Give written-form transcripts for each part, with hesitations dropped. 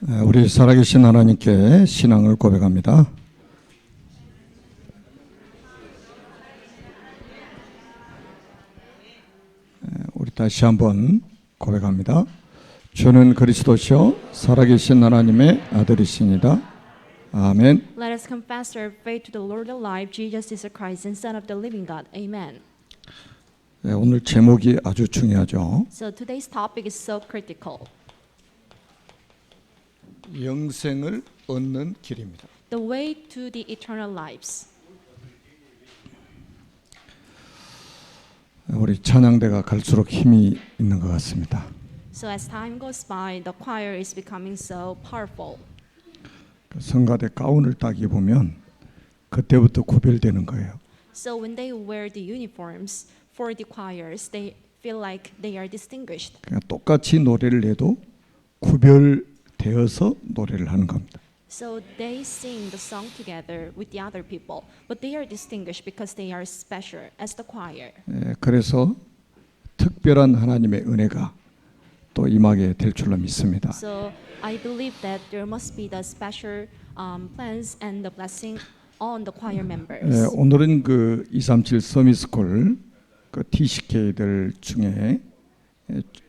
우리 살아계신 하나님께 신앙을 고백합니다. 우리 다시 한번 고백합니다. 주는 그리스도시요 살아계신 하나님의 아들이시니다. 아멘. Let us confess our faith to the Lord alive, Jesus is Christ, and Son of the living God. Amen. 오늘 제목이 아주 중요하죠. So today's topic is so critical. 영생을 얻는 길입니다. The way to the eternal lives. 우리 찬양대가 갈수록 힘이 있는 것 같습니다. So as time goes by, the choir is becoming so powerful. 성가대 가운을 딱 입으면 그때부터 구별되는 거예요. So when they wear the uniforms for the choirs, they feel like they are distinguished. 그냥 똑같이 노래를 해도 구별되어서 노래를 하는 겁니다. So they sing the song together with the other people, but they are distinguished because they are special as the choir. 그래서 특별한 하나님의 은혜가 또 임하게 될 줄로 믿습니다. So I believe that there must be the special plans and the blessing on the choir members. 오늘은 그 237 서밋스쿨 그 TCK들 중에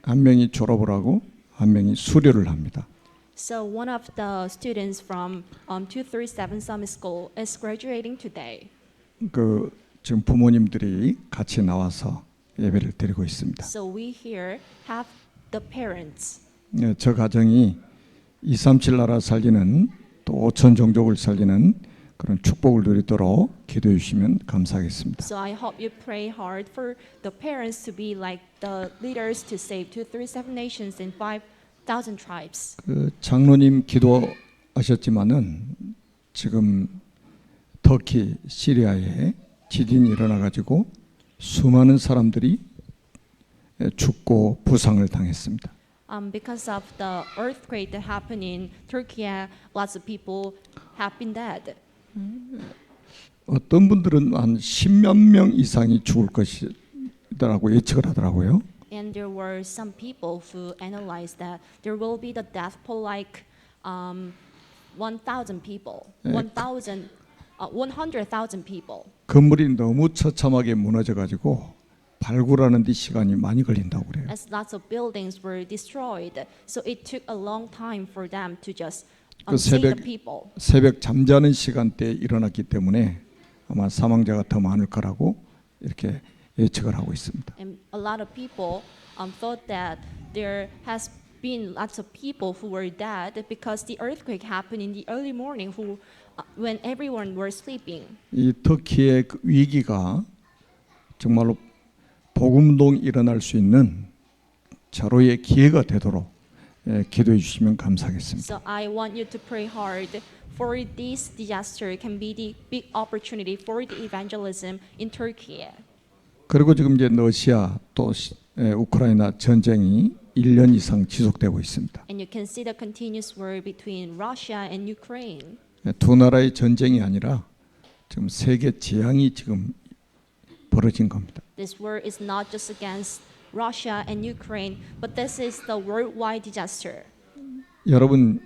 한 명이 졸업을 하고 한 명이 수료를 합니다. So one of the students from 237 Summit School is graduating today. 그 지금 부모님들이 같이 나와서 예배를 드리고 있습니다. So we here have the parents. 저 가정이 237 나라 살리는 또 5천 종족을 살리는 그런 축복을 누리도록 기도해 주시면 감사하겠습니다. So I hope you pray hard for the parents to be like the leaders to save 237 nations and 5,000 tribes. 그 장로님 기도하셨지만은 지금 터키, 시리아에 지진이 일어나 가지고 수많은 사람들이 죽고 부상을 당했습니다. Because of the earthquake that happened in Turkey, lots of people have been dead. 어떤 분들은 한 10몇 명 이상이 죽을 것이라고 예측을 하더라고요. And there were some people who analyzed that there will be the death pool like 1,000 people, 100,000 people. 건물이 너무 처참하게 무너져 가지고 발굴하는 데 시간이 많이 걸린다고 그래요. As lots of buildings were destroyed, so it took a long time for them to just 그 save the people. 새벽 잠자는 시간대에 일어났기 때문에 아마 사망자가 더 많을 거라고 이렇게 예측을 하고 있습니다. And a lot of people thought that there has been lots of people who were dead because the earthquake happened in the early morning when everyone were sleeping. 이 터키의 그 위기가 정말로 복음운동이 일어날 수 있는 절호의 기회가 되도록 기도해 주시면 감사하겠습니다. So I want you to pray hard for this disaster can be the big opportunity for the evangelism in Turkey. 그리고 지금 이제 러시아 또 우크라이나 전쟁이 1년 이상 지속되고 있습니다. And you can see the continuous war between Russia and Ukraine. 두 나라의 전쟁이 아니라 지금 세계 재앙이 지금 벌어진 겁니다. This war is not just against Russia and Ukraine, but this is the worldwide disaster. 여러분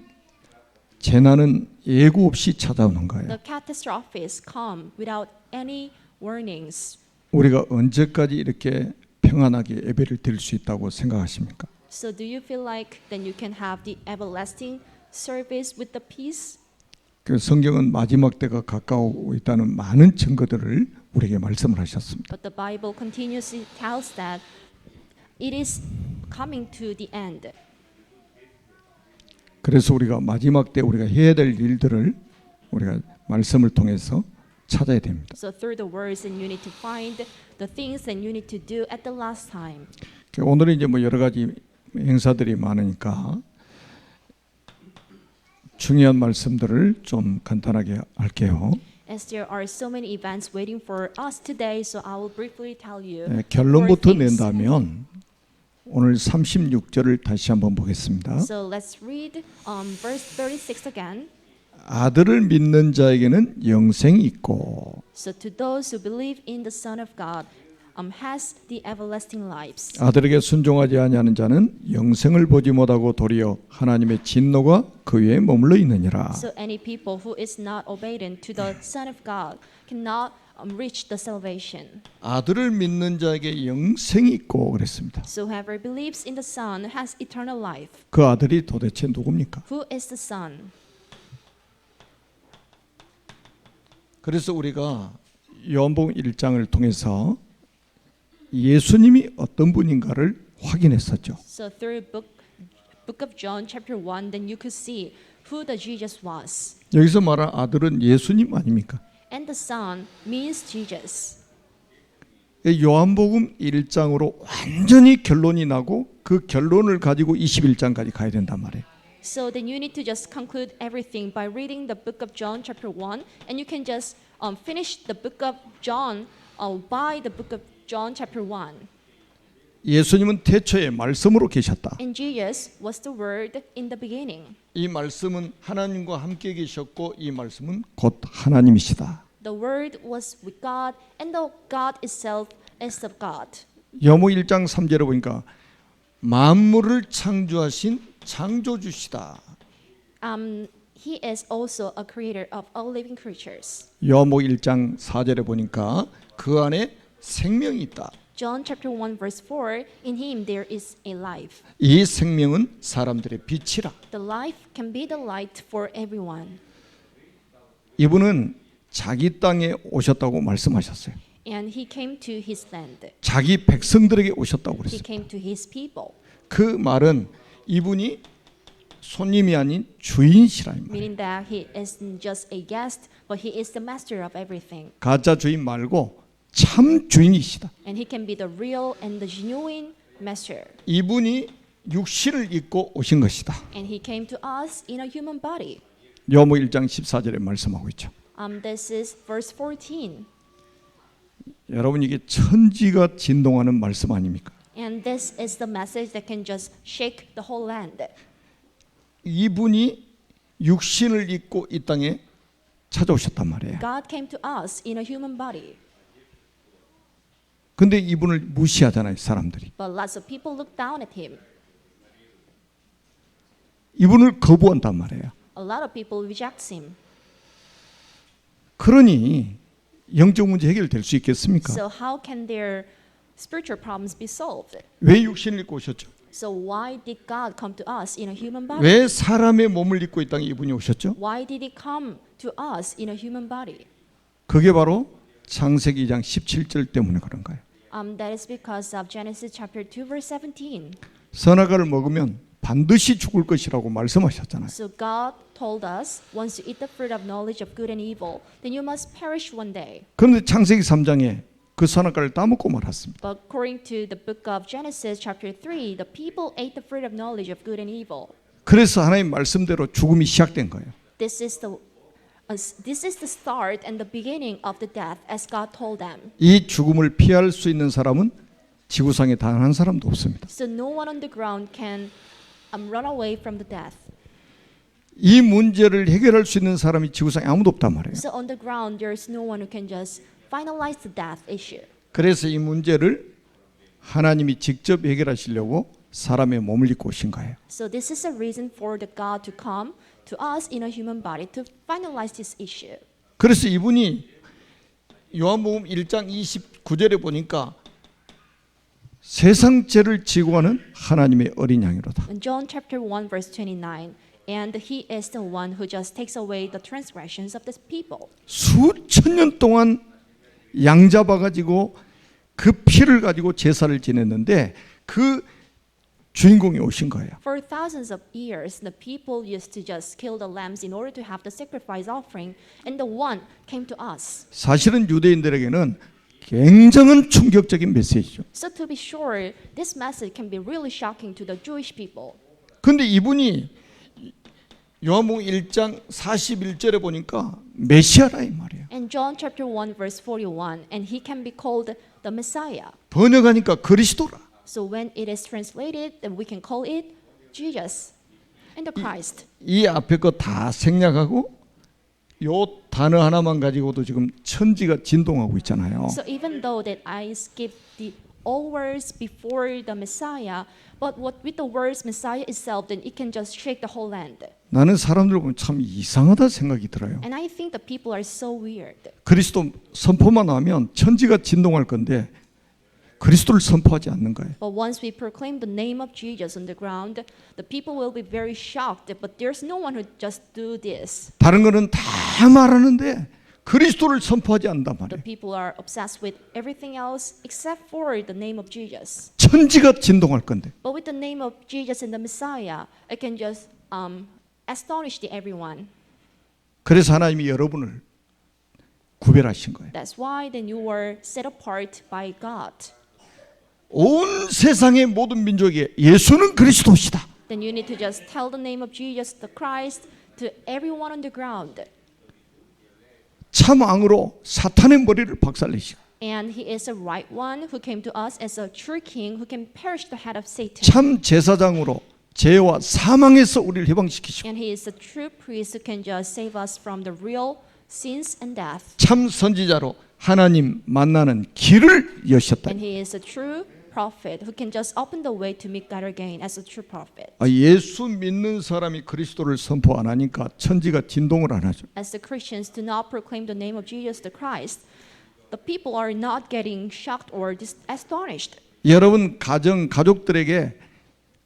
재난은 예고 없이 찾아오는 거예요. The catastrophes come without any warnings. 우리가 언제까지 이렇게 평안하게 예배를 드릴 수 있다고 생각하십니까? So do you feel like then you can have the everlasting service with the peace? 그 성경은 마지막 때가 가까우고 있다는 많은 증거들을 우리에게 말씀을 하셨습니다. But the Bible continuously tells that it is coming to the end. 그래서 우리가 마지막 때 우리가 해야 될 일들을 우리가 말씀을 통해서 찾아야 됩니다. So through the words and you need to find the things that you need to do at the last time. 오늘은 이제 뭐 여러 가지 행사들이 많으니까 중요한 말씀들을 좀 간단하게 할게요. As there are so many events waiting for us today, so I will briefly tell you. 결론부터 four things. 낸다면 오늘 36절을 다시 한번 보겠습니다. So let's read verse 36 again. 아들을 믿는 자에게는 영생이 있고 So to those who believe in the Son of God, has the everlasting lives. 아들에게 순종하지 아니하는 자는 영생을 보지 못하고 도리어 하나님의 진노가 그 위에 머물러 있느니라. So any people who is not obedient to the Son of God cannot reach the salvation. 아들을 믿는 자에게 영생이 있고 그랬습니다. So whoever believes in the Son has eternal life. 그 아들이 도대체 누굽니까? Who is the Son? 그래서 우리가 요한복음 1장을 통해서 예수님이 어떤 분인가를 확인했었죠. So through book of John chapter 1 then you could see who the Jesus was. 여기서 말한 아들은 예수님 아닙니까? And the Son means Jesus. 요한복음 1장으로 완전히 결론이 나고 그 결론을 가지고 21장까지 가야 된단 말이에요. So then you need to just conclude everything by reading the book of John chapter 1 and you can just finish the book of John by the book of John chapter 1. 예수님은 태초에 말씀으로 계셨다. And Jesus was the Word in the beginning. 이 말씀은 하나님과 함께 계셨고 이 말씀은 곧 하나님이시다. The Word was with God and the God itself is the God. 요한복음 1장 3절에 보니까 만물을 창조하신 창조주시다. He is also a creator of all living creatures. 요한복음 1장 4절에 보니까 그 안에 생명이 있다. John chapter 1 verse 4, in him there is a life. 이 생명은 사람들의 빛이라. The life can be the light for everyone. 이분은 자기 땅에 오셨다고 말씀하셨어요. And he came to his land. 자기 백성들에게 오셨다고 He 그랬어요. came to his people. 그 말은 이분이 손님이 아닌 주인이시라 이 말이에요. Meaning that he isn't just a guest, but he is the master of everything. 가짜 주인 말고 참 주인이시다. And he can be the real and the genuine master. 이분이 육신을 입고 오신 것이다. And he came to us in a human body. 요한복음 1장 14절에 말씀하고 있죠. This is verse 14. 여러분 이게 천지가 진동하는 말씀 아닙니까? And this is the message that can just shake the whole land. 이분이 육신을 입고 이 땅에 찾아오셨단 말이에요. God came to us in a human body. 근데 이분을 무시하잖아요, 사람들이. But lots of people look down at him. 이분을 거부한단 말이에요. A lot of people reject him. 그러니 영적 문제 해결될 수 있겠습니까? So how can their spiritual problems be solved? 왜 육신을 입고 오셨죠? So why did God come to us in a human body? 왜 사람의 몸을 입고 이 땅에 이분이 오셨죠? Why did he come to us in a human body? 그게 바로 창세기 2장 17절 때문에 그런 거예요. That is because of Genesis chapter 2 verse 17. 선악과를 먹으면 반드시 죽을 것이라고 말씀하셨잖아요. So God told us, once you eat the fruit of knowledge of good and evil, then you must perish one day. 그런데 창세기 3장에 그 선악과를 따먹고 말았습니다. But according to the book of Genesis chapter 3, the people ate the fruit of knowledge of good and evil. 그래서 하나님 말씀대로 죽음이 시작된 거예요. This is the start and the beginning of the death as God told them. 이 죽음을 피할 수 있는 사람은 지구상에 단 한 사람도 없습니다. So no one on the ground can run away from the death. 이 문제를 해결할 수 있는 사람이 지구상에 아무도 없단 말이에요. So on the ground there is no one who can just finalize the death issue. 그래서 이 문제를 하나님이 직접 해결하시려고 사람의 몸을 입고 오신 거예요. So this is a reason for the God to come to us in a human body to finalize this issue. 그래서 이분이 요한복음 1장 29절에 보니까 세상 죄를 지고 가는 하나님의 어린 양이로다. In John chapter 1 verse 29, and he is the one who just takes away the transgressions of the people. 수천 년 동안 양 잡아 가지고 그 피를 가지고 제사를 지냈는데 그 주인공이 오신 거예요. For thousands of years, the people used to just kill the lambs in order to have the sacrifice offering, and the one came to us. 사실은 유대인들에게는 굉장한 충격적인 메시지죠. So to be sure, this message can be really shocking to the Jewish people. 근데 이분이 요한복음 1장 41절에 보니까 메시아라 이 말이에요. And John chapter 1 verse 41, and he can be called the Messiah. 번역하니까 그리스도라. So when it is translated, then we can call it Jesus and the Christ. 이 앞에 거 다 생략하고 요 단어 하나만 가지고도 지금 천지가 진동하고 있잖아요. So even though that I skip the all words before the Messiah, but what with the words Messiah itself, then it can just shake the whole land. 나는 사람들 보면 참 이상하다 생각이 들어요. And I think the people are so weird. 그리스도 선포만 하면 천지가 진동할 건데 그리스도를 선포하지 않는 거예요. But once we proclaim the name of Jesus on the ground, the people will be very shocked. But there's no one who just do this. 다른 거는 다 말하는데 그리스도를 선포하지 않는단 The 말이에요. people are obsessed with everything else except for the name of Jesus. 천지가 진동할 건데 But with the name of Jesus and the Messiah, it can just astonish everyone. 그래서 하나님이 여러분을 구별하신 거예요. That's why then you were set apart by God. 온 세상의 모든 민족에게 예수는 그리스도시다. Then you need to just tell the name of Jesus the Christ to everyone on the ground. 참 왕으로 사탄의 머리를 박살내시고 And he is a right one who came to us as a true king who can perish the head of Satan. 참 제사장으로 죄와 사망에서 우리를 해방시키시고 And he is a true priest who can just save us from the real sins and death. 참 선지자로 하나님 만나는 길을 여셨다. And he is a true prophet who can just open the way to meet God again as a true prophet. 예수 믿는 사람이 그리스도를 선포 안 하니까 천지가 진동을 안 하죠. As the Christians do not proclaim the name of Jesus the Christ, the people are not getting shocked or astonished. 여러분 가족들에게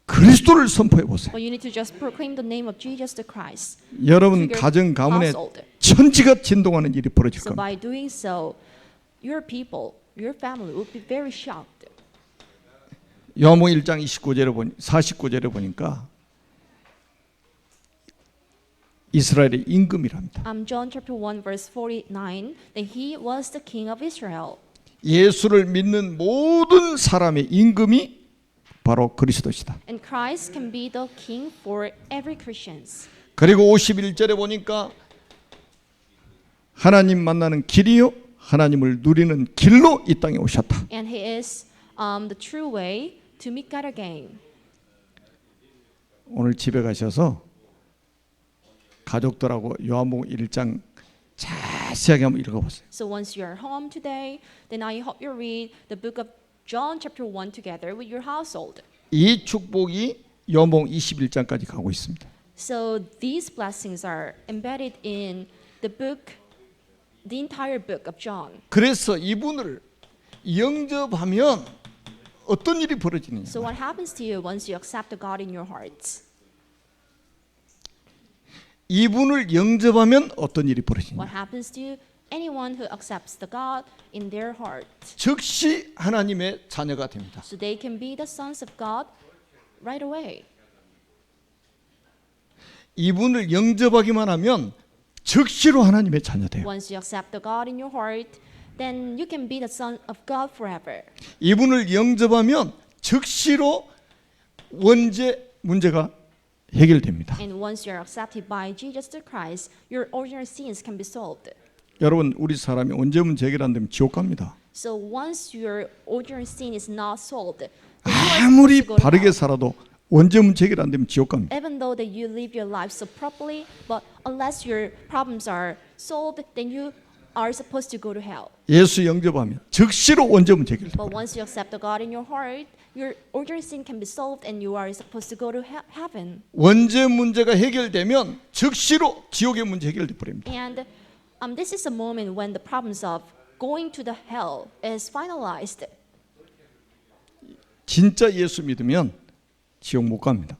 그리스도를 선포해 보세요. But you need to just proclaim the name of Jesus the Christ. 여러분 to your 가정 가문에 household. 천지가 진동하는 일이 벌어질 So 겁니다. by doing so, your people, your family will be very shocked. 요한복음 1장 49절에 보니까 이스라엘의 임금이랍니다. John chapter 1 verse 49, that he was the king of Israel. 예수를 믿는 모든 사람의 임금이 바로 그리스도시다. And Christ can be the king for every Christians. 그리고 51절에 보니까 하나님 만나는 길이요 하나님을 누리는 길로 이 땅에 오셨다. And he is the true way to meet God again. 오늘 집에 가셔서 가족들하고 요한복음 1장 자세하게 한번 읽어보세요. So once you are home today, then I hope you read the book of John chapter 1 together with your household. 이 축복이 요한복음 21장까지 가고 있습니다. So these blessings are embedded in the book, the entire book of John. 그래서 이분을 영접하면 어떤 일이 벌어지느냐? So what happens to you once you accept the God in your hearts? 이분을 영접하면 어떤 일이 벌어지냐? What happens to anyone who accepts the God in their heart? 즉시 하나님의 자녀가 됩니다. So they can be the sons of God right away. 이분을 영접하기만 하면 즉시로 하나님의 자녀 돼요. Once you accept the God in your heart, then you can be the son of God forever. 이분을 영접하면 즉시로 원죄 문제가 해결됩니다. And once you're accepted by Jesus the Christ, your ordinary sins can be solved. 여러분 우리 사람이 원죄 문제 해결 안 되면 지옥 갑니다. So once your ordinary sin is not solved, then you are 아무리 supposed to go to 바르게 hell. 살아도 원죄 문제 해결 안 되면 지옥 갑니다. Even though that you live your life so properly, but unless your problems are solved, then you are supposed to go to hell. 예수 영접하면 즉시로 원죄 문제 해결돼요. But once you accept the God in your heart, your ordinary sin can be solved and you are supposed to go to heaven. 원죄 문제가 해결되면 즉시로 지옥의 문제 해결돼 버립니다. And this is a moment when the problems of going to the hell is finalized. 진짜 예수 믿으면 지옥 못 갑니다.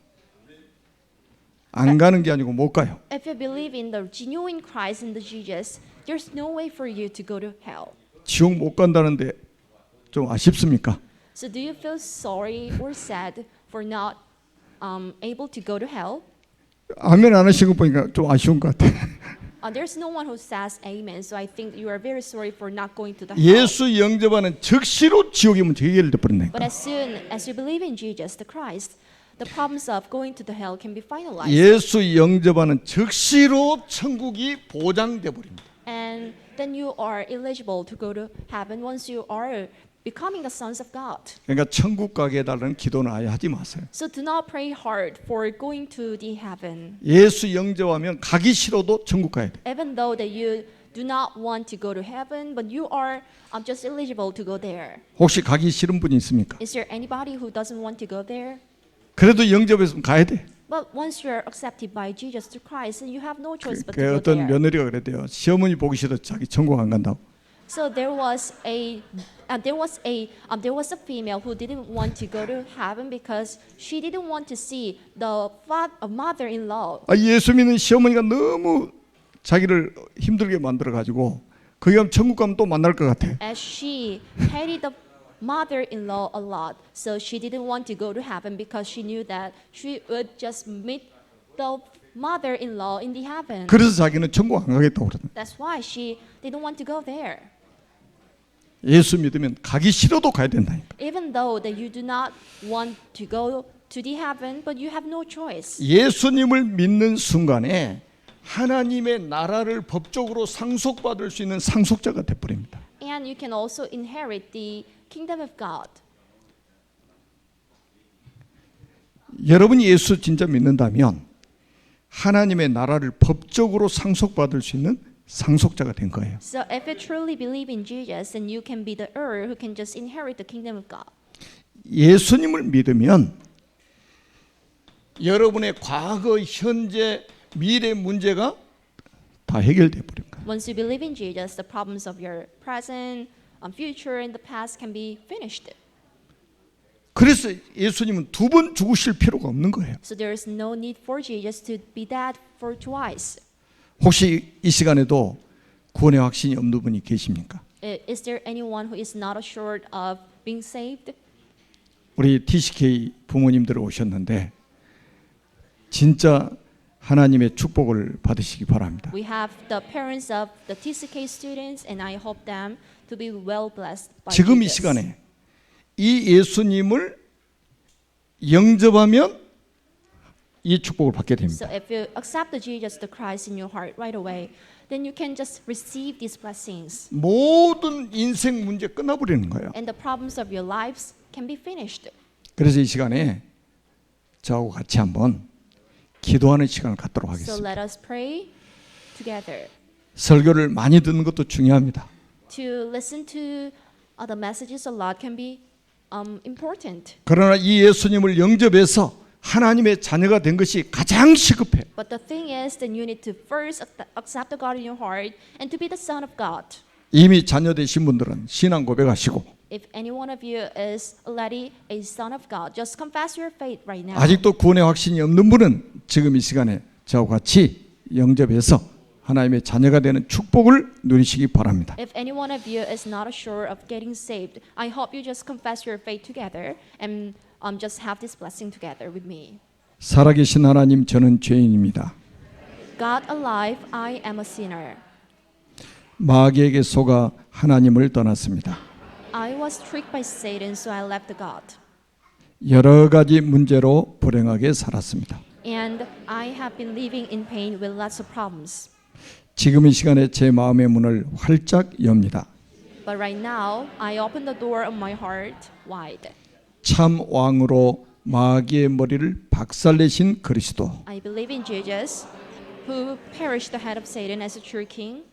안 가는 게 아니고 못 가요. If you believe in the genuine Christ and the Jesus, there's no way for you to go to hell. 지옥 못 간다는데 좀 아쉽습니까? So do you feel sorry or sad for not able to go to hell? 아멘 안 하신 거 보니까 좀 아쉬운 것 같아요. There's no one who says amen, so I think you are very sorry for not going to the hell. 예수 영접하는 즉시로 지옥의 문제 해결돼 버린다니까. But as soon as you believe in Jesus, the Christ, the problems of going to the hell can be finalized. 예수 영접하는 즉시로 천국이 보장돼 버립니다. And then you are eligible to go to heaven once you are becoming the sons of God. 그러니까 천국 가게 해달라는 기도는 아예 하지 마세요. So do not pray hard for going to the heaven. 예수 영접하면 가기 싫어도 천국 가야 돼. Even though that you do not want to go to heaven, but you are just eligible to go there. 혹시 가기 싫은 분이 있습니까? Is there anybody who doesn't want to go there? 그래도 영접했으면 가야 돼. But once you are accepted by Jesus Christ, then you have no choice but to 그 go 어떤 there. 며느리가 그랬대요. 시어머니 보기 싫어 자기 천국 안 간다고. So there was a female who didn't want to go to heaven because she didn't want to see the mother-in-law. 예수 믿는 시어머니가 너무 자기를 힘들게 만들어 가지고 거기 가면 천국 가면 또 만날 것 같아. As she hated the mother-in-law a lot, so she didn't want to go to heaven because she knew that she would just meet the mother-in-law in the heaven. 그래서 자기는 천국 안 가겠다고 그러는. That's why she didn't want to go there. 예수 믿으면 가기 싫어도 가야 된다니까. Even though that you do not want to go to the heaven, but you have no choice. 예수님을 믿는 순간에 하나님의 나라를 법적으로 상속받을 수 있는 상속자가 돼 버립니다. And you can also inherit the kingdom of God. 여러분이 예수 진짜 믿는다면 하나님의 나라를 법적으로 상속받을 수 있는 상속자가 된 거예요. So if you truly believe in Jesus, then you can be the heir who can just inherit the kingdom of God. 예수님을 믿으면 여러분의 과거, 현재, 미래 문제가 다 해결돼 버린 거예요. Once you believe in Jesus, the problems of your present, future, and the past can be finished. 그래서 예수님은 두 번 죽으실 필요가 없는 거예요. So there is no need for Jesus to be dead for twice. 혹시 이 시간에도 구원의 확신이 없는 분이 계십니까? Is there anyone who is not assured of being saved? 우리 TCK 부모님들 오셨는데 진짜 하나님의 축복을 받으시기 바랍니다. We have the parents of the TCK students, and I hope them to be well blessed by 지금 이 Jesus. 시간에 이 예수님을 영접하면 이 축복을 받게 됩니다. So if you accept the Jesus the Christ in your heart right away, then you can just receive these blessings, 모든 인생 문제 끝나버리는 거예요. and the problems of your lives can be finished. 그래서 이 시간에 저하고 같이 한번 기도하는 시간을 갖도록 So 하겠습니다. let us pray together. 설교를 많이 듣는 것도 중요합니다. To listen to the messages a lot can be important. 그러나 이 예수님을 영접해서 하나님의 자녀가 된 것이 가장 시급해요. But the thing is that you need to first accept the God in your heart and to be the son of God. 이미 자녀 되신 분들은 신앙 고백하시고 If any one of you is already a son of God, just confess your faith right now. 아직도 구원의 확신이 없는 분은 지금 이 시간에 저와 같이 영접해서 하나님의 자녀가 되는 축복을 누리시기 바랍니다. If any one of you is not sure of getting saved, I hope you just confess your faith together and just have this blessing together with me. 살아계신 하나님, 저는 죄인입니다. God alive, I am a sinner. 마귀에게 속아 하나님을 떠났습니다. I was tricked by Satan, so I left God. 여러 가지 문제로 불행하게 살았습니다. And I have been living in pain with lots of problems. 지금 이 시간에 제 마음의 문을 활짝 엽니다. But right now, I open the door of my heart wide. 참 왕으로 마귀의 머리를 박살내신 그리스도, I believe in Jesus, who perished the head of Satan as a true king.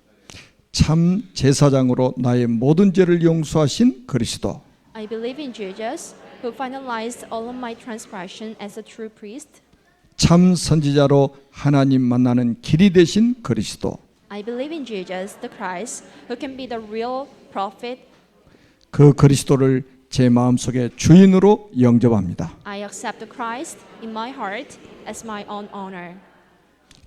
참 제사장으로 나의 모든 죄를 용서하신 그리스도, I believe in Jesus, who finalized all of my transgression as a true priest. 참 선지자로 하나님 만나는 길이 되신 그리스도, I believe in Jesus, the Christ, who can be the real prophet. 그 그리스도를 제 마음속에 주인으로 영접합니다. I accept the Christ in my heart as my own honor.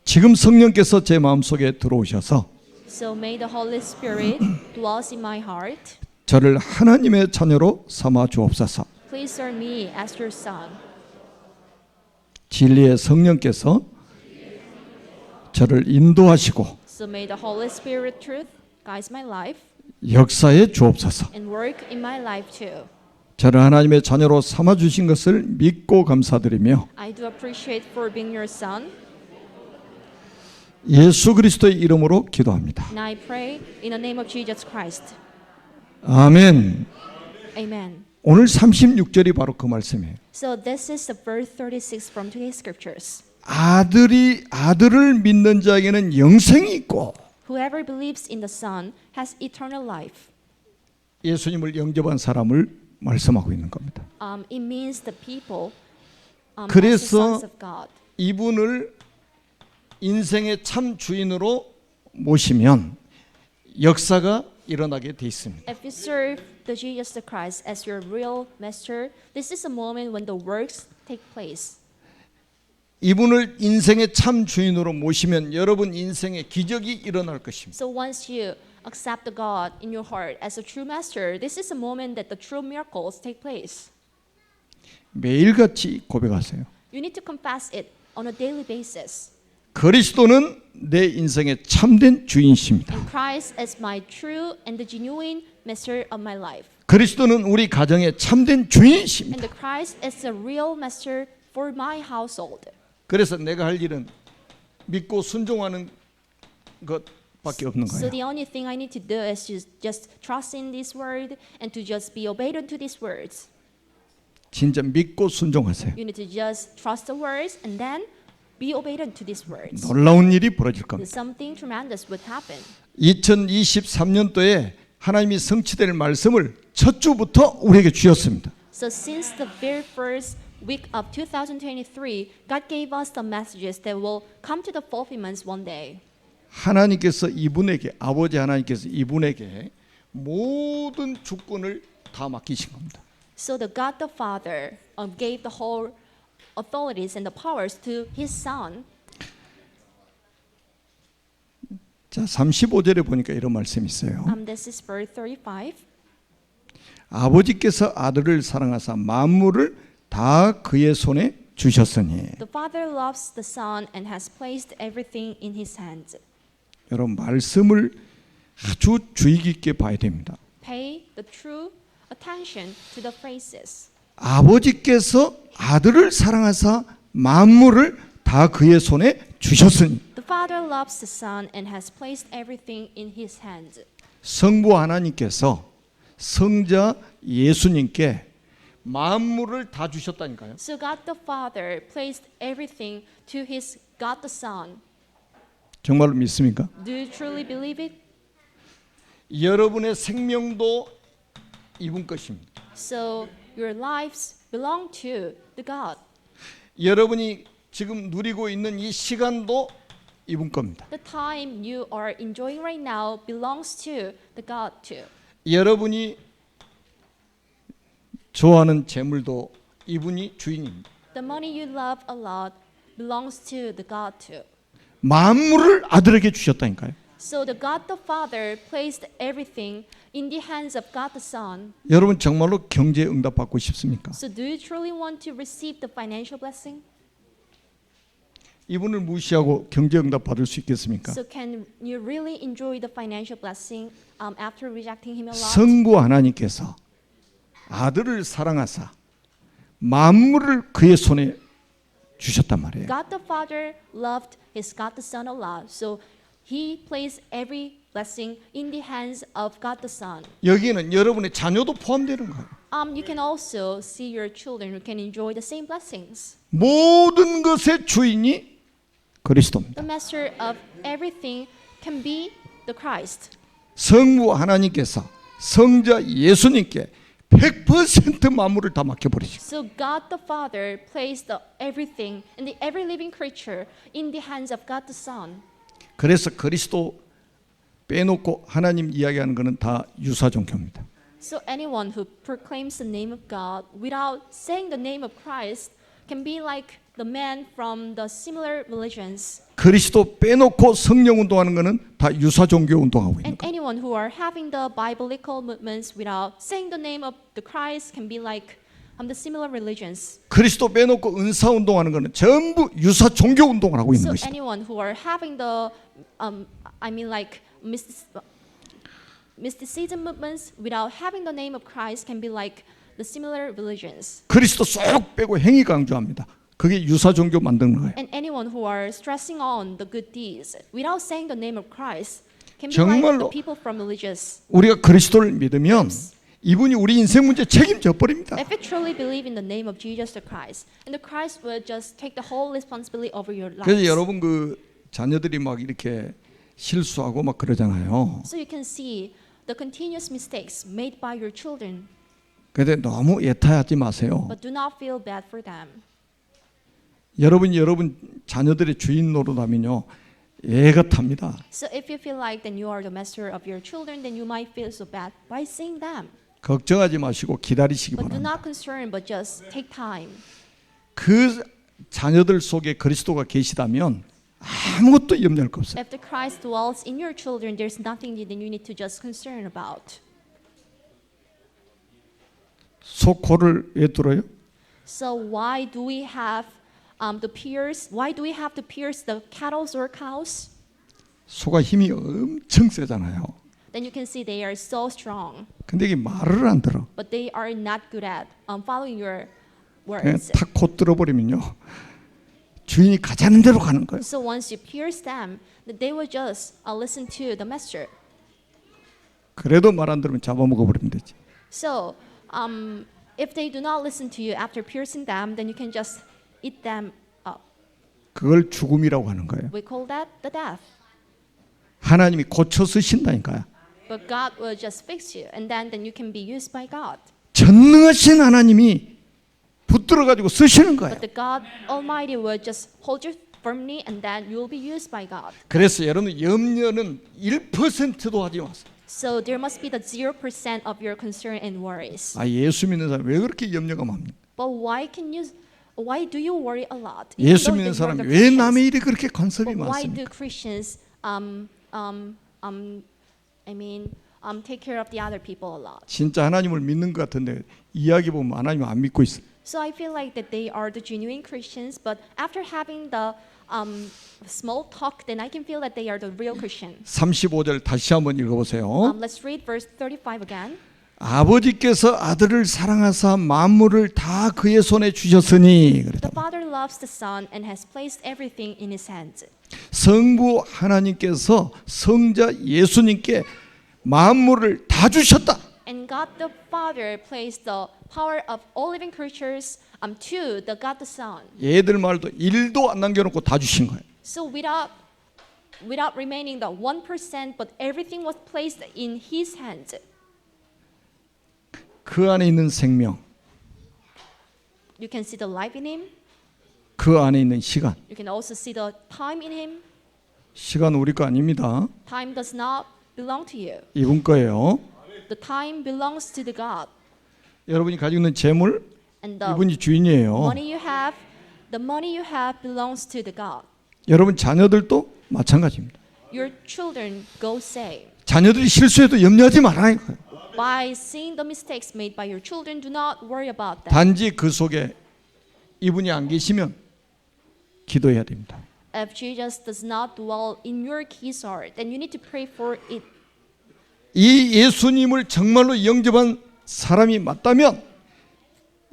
지금 성령께서 제 마음속에 들어오셔서 So may the Holy Spirit dwells in my heart. 저를 하나님의 자녀로 삼아 주옵소서. Please serve me as your son. 진리의 성령께서 저를 인도하시고 So may the Holy Spirit truth guide my life 역사에 주옵소서. and work in my life too. 저를 하나님의 자녀로 삼아 주신 것을 믿고 감사드리며 I do appreciate for being your son. 예수 그리스도의 이름으로 기도합니다. And I pray in the name of Jesus Christ. 아멘. Amen. 오늘 36절이 바로 그 말씀이에요. So this is the verse 36 from today's scriptures. 아들을 믿는 자에게는 영생이 있고 Whoever believes in the Son has eternal life. 예수님을 영접한 사람을 말씀하고 있는 겁니다. It means the people as the 그래서 sons of God. 이분을 인생의 참 주인으로 모시면 역사가 일어나게 돼 있습니다. If you serve the Jesus the Christ as your real master, this is a moment when the works take place. 이분을 인생의 참 주인으로 모시면 여러분 인생에 기적이 일어날 것입니다. So once you accept the God in your heart as a true master, this is a moment that the true miracles take place. 매일같이 고백하세요. You need to confess it on a daily basis. 그리스도는 내 인생의 참된 주인이십니다. And Christ is my true and the genuine master of my life. 그리스도는 우리 가정의 참된 주인이십니다. And the Christ is the real master for my household. 그래서 내가 할 일은 믿고 순종하는 것밖에 없는 So 거예요. the only thing I need to do is just trust in this word and to just be obedient to these words. 진짜 믿고 순종하세요. You need to just trust the words and then be obedient to these words. 놀라운 일이 벌어질 겁니다. Something tremendous would happen. 2023년도에 하나님이 성취될 말씀을 첫 주부터 우리에게 주셨습니다. So since the very first week of 2023, God gave us the messages that will come to the fulfillments one day. 하나님께서 이분에게 아버지 하나님께서 이분에게 모든 주권을 다 맡기신 겁니다. So the God the Father gave the whole authorities and the powers to His Son. 자, 35절에 보니까 이런 말씀이 있어요. This is verse 35. 아버지께서 아들을 사랑하사 만물을 다 그의 손에 주셨으니. The Father loves the Son and has placed everything in His hands. 여러분 말씀을 아주 주의 깊게 봐야 됩니다. Pay the true attention to the phrases. 아버지께서 아들을 사랑하사 만물을 다 그의 손에 주셨으니. The Father loves the Son and has placed everything in His hands. 성부 하나님께서 성자 예수님께 만물을 다 주셨다니까요. So God the Father placed everything to His God the Son. 정말로 믿습니까? Do you truly believe it? 여러분의 생명도 이분 것입니다. So your lives belong to the God. 여러분이 지금 누리고 있는 이 시간도 이분 겁니다. The time you are enjoying right now belongs to the God too. 여러분이 좋아하는 재물도 이분이 주인입니다. The money you love a lot belongs to the God too. 만물을 아들에게 주셨다니까요. So the God the Father placed everything in the hands of God the Son. 여러분 정말로 경제 응답 받고 싶습니까? So do you truly want to receive the financial blessing? 이분을 무시하고 경제 응답 받을 수 있겠습니까? So can you really enjoy the financial blessing after rejecting Him a lot? 성부 하나님께서 아들을 사랑하사 만물을 그의 손에 주셨단 말이에요. God the Father loved His God the Son a lot, so He placed every blessing in the hands of God the Son. 여기에는 여러분의 자녀도 포함되는 거예요. You can also see your children who can enjoy the same blessings. 모든 것의 주인이 그리스도입니다. The master of everything can be the Christ. 성부 하나님께서 성자 예수님께 100% 만물을 다 맡겨버리죠. So God the Father placed everything and the every living creature in the hands of God the Son. 그래서 그리스도 빼놓고 하나님 이야기하는 것은 다 유사 종교입니다. So anyone who proclaims the name of God without saying the name of Christ can be like the man from the similar religions. 그리스도 빼놓고 성령 운동하는 것은 다 유사 종교 운동하고 있는 And 거예요. anyone who are having the biblical movements without saying the name of the Christ can be like the similar religions. 그리스도 빼놓고 은사 운동하는 것은 전부 유사 종교 운동을 하고 있는 So 것이다. anyone who are having the like mysticism movements without having the name of Christ can be like the similar religions. 그리스도 쏙 빼고 행위 강조합니다. 그게 유사 종교 만드는 거예요. And anyone who are stressing on the good deeds without saying the name of Christ can be like the 정말로 people from religious. 우리가 그리스도를 믿으면 이분이 우리 인생 문제 책임져 버립니다. If you truly believe in the name of Jesus the Christ, and the Christ will just take the whole responsibility over your 그래서 lives. 여러분 그 자녀들이 막 이렇게 실수하고 막 그러잖아요. So you can see the continuous mistakes made by your children, 근데 너무 예타하지 마세요. but do not feel bad for them. 여러분이 여러분 자녀들의 주인 노릇하면요 애가 탑니다. So if you feel like then you are the master of your children, then you might feel so bad by seeing them. 걱정하지 마시고 기다리시기 But do 바랍니다. not concern, but just take time. 그 자녀들 속에 그리스도가 계시다면 아무것도 염려할 거 없어요. If the Christ dwells in your children, there's nothing that you need to just concern about. 소 코를 왜 뚫어요? So why do we have the pierce? Why do we have to pierce the cattle or cows? 소가 힘이 엄청 세잖아요. Then you can see they are so strong, 근데 이게 말을 안 들어. but they are not good at following your 그냥 words. 탁 코 뚫어버리면요 주인이 가자는 대로 가는 거예요. So once you pierce them, that they will just listen to the master. 그래도 말 안 들으면 잡아먹어 버리면 되지. So if they do not listen to you after piercing them, then you can just eat them up. 그걸 죽음이라고 하는 거예요. We call that the death. 하나님이 고쳐 쓰신다니까요. But God will just fix you, and then you can be used by God. 전능하신 하나님이 붙들어 가지고 쓰시는 거예요. But the God Almighty will just hold you firmly, and then you will be used by God. 그래서 여러분 염려는 1%도 하지 마세요. So there must be the 0% of your concern and worries. 아 예수 믿는 사람 왜 그렇게 염려가 많습니까? But why do you worry a lot? Even 예수 though 믿는 that you are 사람이 the 왜 Christians. 남의 일에 그렇게 간섭이 But why do 많습니까? Christians take care of the other people a lot? 진짜 하나님을 믿는 것 같은데 이야기 보면 하나님 안 믿고 있어. So I feel like that they are the genuine Christians, but after having the small talk, then I can feel that they are the real Christian. 35절 다시 한번 읽어보세요. Let's read verse 35 again. 아버지께서 아들을 사랑하사 만물을 다 그의 손에 주셨으니 그랬다. The Father loves the Son and has placed everything in His hands. 성부 하나님께서 성자 예수님께 만물을 다 주셨다. And God the Father placed the power of all living creatures to the God the Son. 얘들 말도 1도 안 남겨놓고 다 주신 거예요. So without remaining the 1%, but everything was placed in His hands. 그 안에 있는 생명, You can see the life in Him. 그 안에 있는 시간. You can also see the time in Him. 시간 우리 거 아닙니다. Time does not belong to you. 이분 거예요. The time belongs to the God. 여러분이 가지고 있는 재물, And the 이분이 주인이에요. the money you have belongs to the God. 여러분 자녀들도 마찬가지입니다. Your children go same. 자녀들이 실수해도 염려하지 말아요. By seeing the mistakes made by your children, do not worry about them. 단지 그 속에 이분이 안 계시면 기도해야 됩니다. If Jesus does not dwell in your key's heart, then you need to pray for it. 이 예수님을 정말로 영접한 사람이 맞다면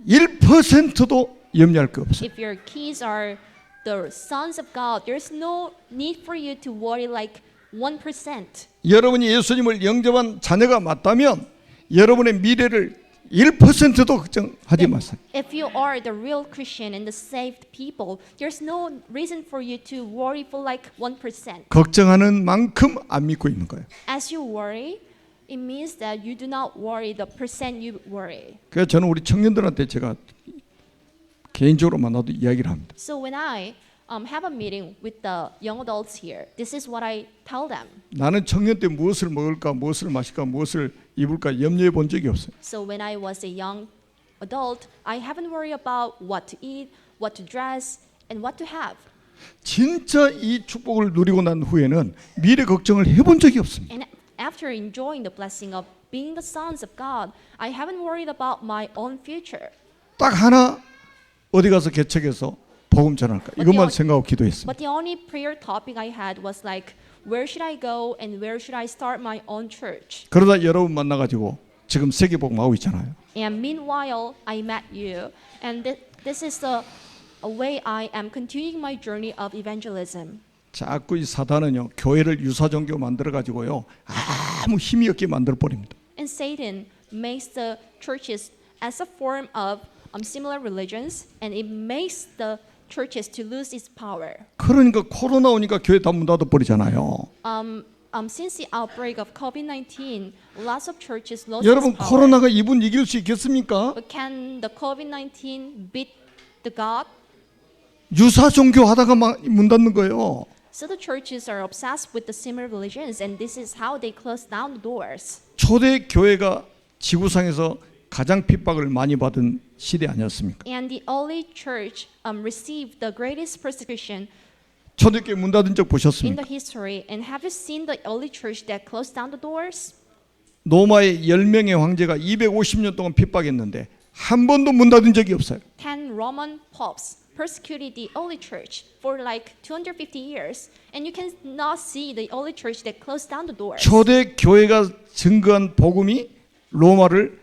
1%도 염려할 거 없어요. If your keys are the sons of God, there's no need for you to worry like 1%. 여러분이 예수님을 영접한 자녀가 맞다면 여러분의 미래를 1%도 걱정하지 마세요. If you are the real Christian and the saved people, there's no reason for you to worry for like 1%. 걱정하는 만큼 안 믿고 있는 거예요. As you worry, it means that you do not worry the percent you worry. 그래서 저는 우리 청년들한테 제가 개인적으로 만나도 이야기를 합니다. So when I have a meeting with the young adults here, this is what I tell them. 나는 청년 때 무엇을 먹을까, 무엇을 마실까, 무엇을 입을까 염려해 본 적이 없어요. So when I was a young adult, I haven't worried about what to eat, what to dress, and what to have. 진짜 이 축복을 누리고 난 후에는 미래 걱정을 해본 적이 없습니다. And after enjoying the blessing of being the sons of God, I haven't worried about my own future. 딱 하나 어디 가서 개척해서 복음 전할까 이것만 생각하고 기도했습니다. But the only prayer topic I had was like, where should I go and where should I start my own church? 그러다 여러분 만나가지고 지금 세계복음 하고 있잖아요. And meanwhile, I met you, and this is the way I am continuing my journey of evangelism. 자꾸 이 사단은요 교회를 유사 종교 만들어 가지고요 아무 힘이 없게 만들어 버립니다. And Satan makes the churches as a form of similar religions, and it makes the churches to lose its power. 그러니까 코로나 오니까 교회 다 문 닫아 버리잖아요. Since the outbreak of COVID-19, lots of churches lost 여러분 its power. 코로나가 이분 이길 수 있겠습니까? But can the COVID-19 beat the God? 유사 종교 하다가 막 문 닫는 거예요. So the churches are obsessed with the similar religions, and this is how they close down the doors. 초대 교회가 지구상에서 가장 핍박을 많이 받은 시대 아니었습니까? And the early church received the greatest persecution 초대교회 문 닫은 적 in 보셨습니까? the history. And have you seen the early church that closed down the doors? 로마의 10명의 황제가 250년 동안 핍박했는데 한 번도 문 닫은 적이 없어요. 10 Roman popes persecuted the early church for like 250 years, and you can not see the early church that closed down the doors. 초대 교회가 증거한 복음이 로마를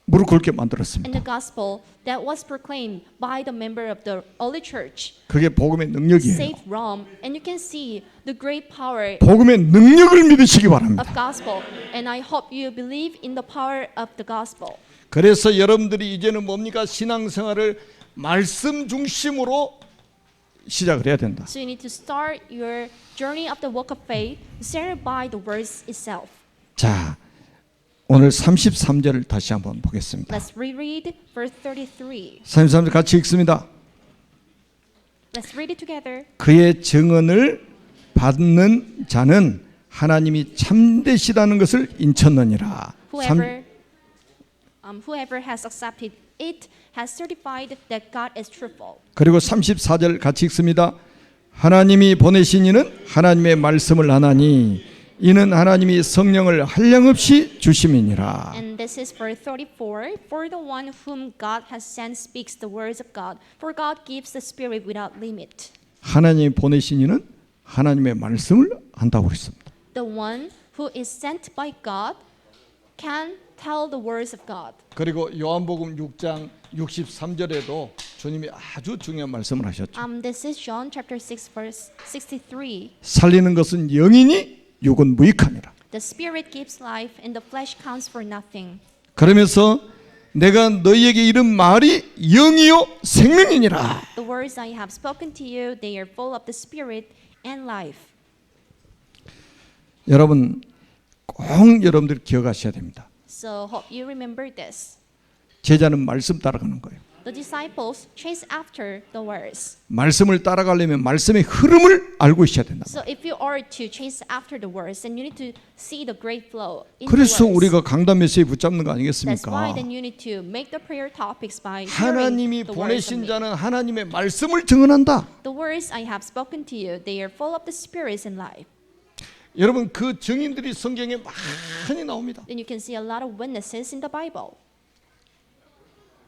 무릎 꿇게 만들었습니다. And the gospel that was proclaimed by the member of the early church 그게 복음의 능력이에요. saved Rome, and you can see the great power 복음의 능력을 믿으시기 바랍니다. of gospel. And I hope you believe in the power of the gospel. 그래서 여러분들이 이제는 뭡니까? 신앙생활을 말씀 중심으로 시작을 해야 된다. So you need to start your journey of the walk of faith started by the words itself. 자, 오늘 33절을 다시 한번 보겠습니다. Let's reread verse 33. 33절 같이 읽습니다. Let's read it together. 그의 증언을 받는 자는 하나님이 참되시다는 것을 인쳤느니라. Whoever has accepted it has certified that God is truthful. 그리고 34절 같이 읽습니다. 하나님이 보내신 이는 하나님의 말씀을 하나니 이는 하나님이 성령을 한량없이 주심이니라. And this is verse 34. For the one whom God has sent speaks the words of God. For God gives the Spirit without limit. 하나님이 보내신 이는 하나님의 말씀을 한다고 그랬습니다. The one who is sent by God can tell the words of God. 그리고 요한복음 6장 63절에도 주님이 아주 중요한 말씀을 하셨죠. This is John chapter 6 verse 63. 살리는 것은 영이니 육은 무익함이라. The Spirit gives life and the flesh counts for nothing. 그러면서 내가 너희에게 이른 말이 영이요 생명이니라. The words I have spoken to you, they are full of the Spirit and life. 여러분 꼭 여러분들 기억하셔야 됩니다. So hope you remember this. 제자는 말씀 따라가는 거예요. The disciples chase after the words. 말씀을 따라가려면 말씀의 흐름을 알고 있어야 된다. So if you are to chase after the words, then you need to see the great flow in the 그래서 words. 우리가 강단 메시지 붙잡는 거 That's why 아니겠습니까? then you need to make the prayer topics by hearing 하나님이 the words of 보내신 me. 자는 하나님의 말씀을 증언한다. The words I have spoken to you, they are full of the Spirit and life. 여러분 그 증인들이 성경에 많이 나옵니다. Then you can see a lot of witnesses in the Bible.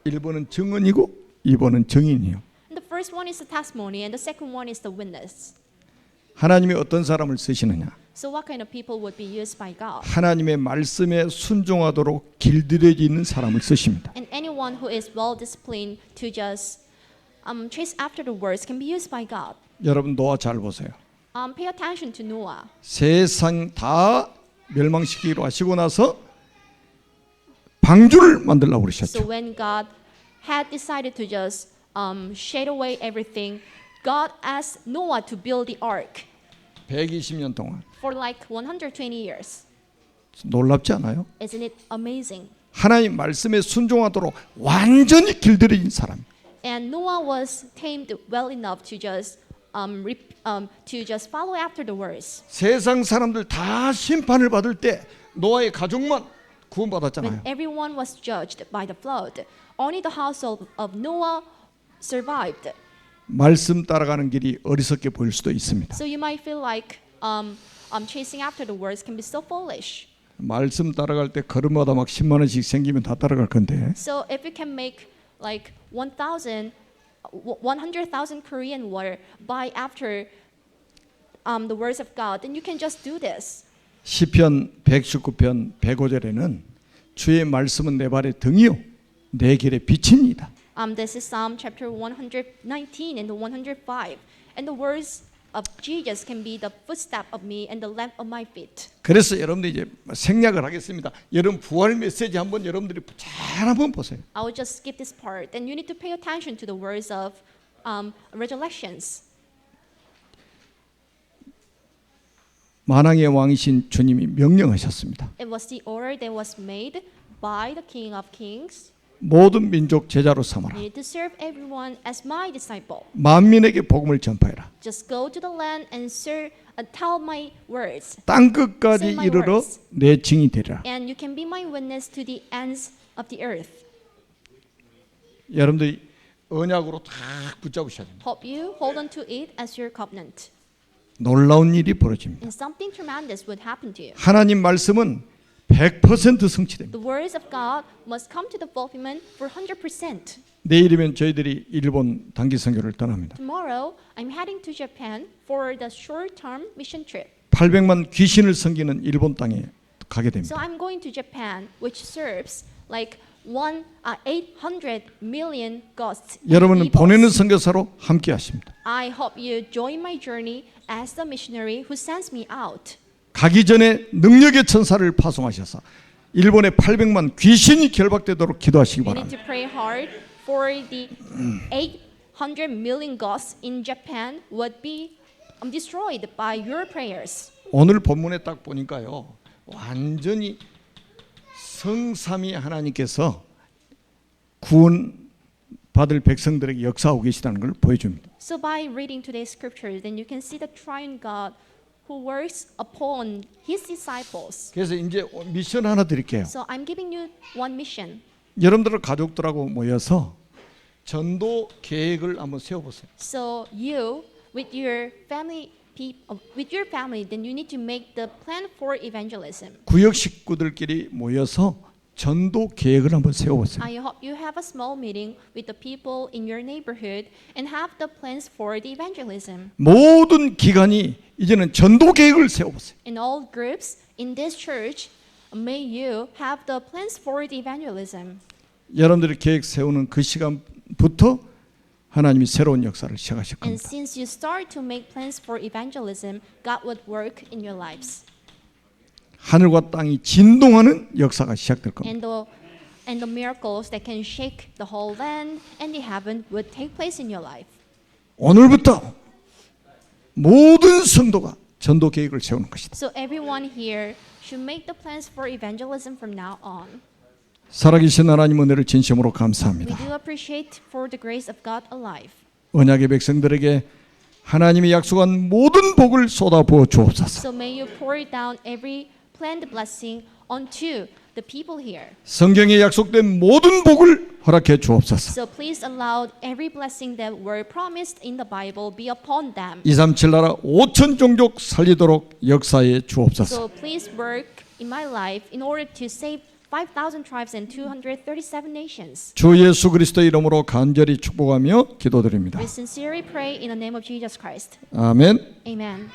1번은 증언이고 2번은 증인이요. And the first one is the testimony, and the second one is the witness. 하나님이 어떤 사람을 쓰시느냐? So what kind of people would be used by God? 하나님의 말씀에 순종하도록 길들여져 있는 사람을 쓰십니다. And anyone who is well disciplined to just chase after the words can be used by God. 여러분 노아 잘 보세요. Pay attention to Noah. 세상 다 멸망시키기로 하시고 나서 방주를 만들려고 So 그러셨죠. when God had decided to just shade away everything, God asked Noah to build the ark 120년 동안. for like 120 years. 놀랍지 않아요? Isn't it amazing? 하나님 말씀에 순종하도록 완전히 길들여진 사람. And Noah was tamed well enough to just follow after the words. 세상 사람들 다 심판을 받을 때 노아의 가족만 When 구원받았잖아요. everyone was judged by the flood, only the household of Noah survived. 말씀 따라가는 길이 어리석게 보일 수도 있습니다. So you might feel like chasing after the words can be so foolish. 말씀 따라갈 때 걸음마다 막 10만 원씩 생기면 다 따라갈 건데 So if you can make like 100,000 Korean won by after the words of God, then you can just do this. 시편 119편 105절에는 주의 말씀은 내 발의 등이요 내 길의 빛입니다. This is Psalm chapter 119 and the 105. And the words of Jesus can be the footstep of me and the lamp of my feet. 그래서 여러분들이 이제 생략을 하겠습니다. 여러분 부활 메시지 한번 여러분들이 잘 한번 보세요. I will just skip this part. And you need to pay attention to the words of resurrections. 만왕의 왕이신 주님이 명령하셨습니다. It was the order that was made by the King of Kings. 모든 민족 제자로 삼아라. You need to serve everyone as my disciple. 만민에게 복음을 전파해라. Just go to the land and tell my words. 땅 끝까지 Say my 이르러 words. 내 증이 되리라. And you can be my witness to the ends of the earth. 여러분들이 언약으로 딱 붙잡으셔야 됩니다. Hope you hold on to it as your covenant. 놀라운 일이 벌어집니다. And something tremendous would happen to you. 하나님 말씀은 100% 성취됩니다. The words of God must come to the fulfillment for 100%. 내일이면 저희들이 일본 단기 선교를 떠납니다. Tomorrow, I'm heading to Japan for the short-term mission trip. 800만 귀신을 섬기는 일본 땅에 가게 So 됩니다. I'm going to Japan, which serves like 800 million ghosts. and 여러분은 devils. 보내는 선교사로 함께 하십니다. I hope you join my journey as the missionary who sends me out. 가기 전에 능력의 천사를 파송하셔서 일본의 800만 귀신이 결박되도록 기도하시기 You need 바랍니다. to pray hard for the 800 million ghosts in Japan would be destroyed by your prayers. 오늘 본문에 딱 보니까요. 완전히 성삼위 하나님께서 구원 받을 백성들에게 역사하고 계시다는 걸 보여줍니다. So by reading today's scriptures, then you can see the triune God who works upon his disciples. 그래서 이제 미션 하나 드릴게요. So I'm giving you one mission. 여러분들 가족들하고 모여서 전도 계획을 한번 세워보세요. So you, with your family, then you need to make the plan for evangelism. 구역 식구들끼리 모여서 전도 계획을 한번 세워보세요. I hope you have a small meeting with the people in your neighborhood and have the plans for the evangelism. 모든 기관이 이제는 전도 계획을 세워보세요. In all groups in this church, may you have the plans for the evangelism. 여러분들이 계획 세우는 그 시간부터 하나님이 새로운 역사를 시작하실 And 겁니다. since you start to make plans for evangelism, God would work in your lives. 하늘과 땅이 진동하는 역사가 시작될 겁니다. And the miracles that can shake the whole land and the heaven would take place in your life. 오늘부터 모든 성도가 전도 계획을 세우는 것이다. So everyone here should make the plans for evangelism from now on. 살아계신 하나님 은혜를 진심으로 We 감사합니다. do appreciate for the grace of God alive. 언약의 백성들에게 하나님이 약속한 모든 복을 쏟아부어 주옵소서. So may you pour down every planned blessing onto the people here. 성경에 약속된 모든 복을 허락해 주옵소서. So please allow every blessing that were promised in the Bible be upon them. 237 나라 5천 종족 살리도록 역사해 주옵소서. So please work in my life in order to save 5,000 tribes and 237 nations. 주 예수 그리스도의 이름으로 간절히 축복하며 기도드립니다. We sincerely pray in the name of Jesus Christ. 아멘. Amen.